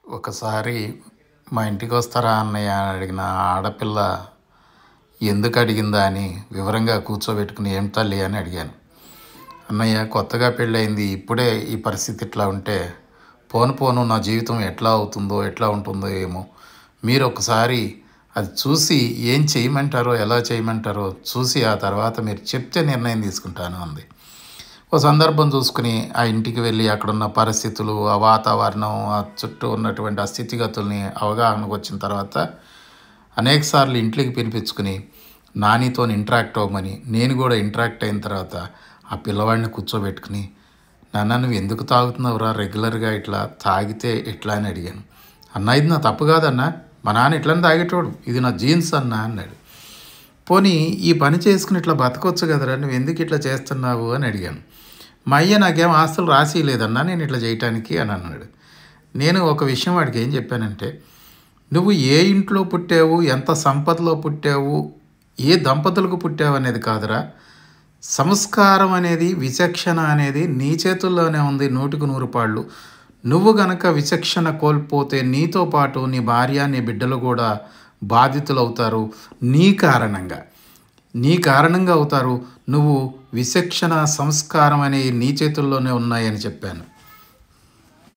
ఒకసారి మా ఇంటికొస్తారా అన్నయ్య అని అడిగిన ఆడపిల్ల ఎందుకు అడిగిందా అని వివరంగా కూర్చోబెట్టుకుని ఏం తల్లి అని అడిగాను. అన్నయ్య కొత్తగా పెళ్ళయింది, ఇప్పుడే ఈ పరిస్థితి ఇట్లా ఉంటే పోను పోను నా జీవితం ఎట్లా అవుతుందో ఎట్లా ఉంటుందో ఏమో, మీరు ఒకసారి అది చూసి ఏం చేయమంటారో ఎలా చేయమంటారో చూసి ఆ తర్వాత మీరు చెప్తే నిర్ణయం తీసుకుంటాను అంది. ఓ సందర్భం చూసుకుని ఆ ఇంటికి వెళ్ళి అక్కడున్న పరిస్థితులు, ఆ వాతావరణం, ఆ చుట్టూ ఉన్నటువంటి ఆ స్థితిగతుల్ని అవగాహనకు వచ్చిన తర్వాత అనేకసార్లు ఇంట్లోకి పిలిపించుకుని నానితో ఇంటరాక్ట్ అవ్వమని, నేను కూడా ఇంటరాక్ట్ అయిన తర్వాత ఆ పిల్లవాడిని కూర్చోబెట్టుకుని, నాన్న నువ్వు ఎందుకు తాగుతున్నావురా రెగ్యులర్గా, ఇట్లా తాగితే ఎట్లా అని అడిగాను. అన్న ఇది నా తప్పు కాదన్నా, మా నాన్న ఇట్లని తాగేటోడు, ఇది నా జీన్స్ అన్నా అన్నాడు. పోనీ ఈ పని చేసుకుని ఇట్లా బతకొచ్చు కదరా, నువ్వు ఎందుకు ఇట్లా చేస్తున్నావు అని అడిగాను. మా అయ్య నాకేం ఆస్తులు రాసి లేదన్నా నేను ఇట్లా చేయటానికి అని అన్నాడు. నేను ఒక విషయం వాడికి ఏం చెప్పానంటే, నువ్వు ఏ ఇంట్లో పుట్టావు, ఎంత సంపదలో పుట్టావు, ఏ దంపతులకు పుట్టావు అనేది కాదురా, సంస్కారం అనేది, విచక్షణ అనేది నీ చేతుల్లోనే ఉంది 100కు 100 నువ్వు గనక విచక్షణ కోల్పోతే నీతో పాటు నీ భార్య, నీ బిడ్డలు కూడా బాధితులవుతారు. నీ కారణంగా అవుతారు. నువ్వు విచక్షణ, సంస్కారం అనేవి నీ చేతుల్లోనే ఉన్నాయని చెప్పాను.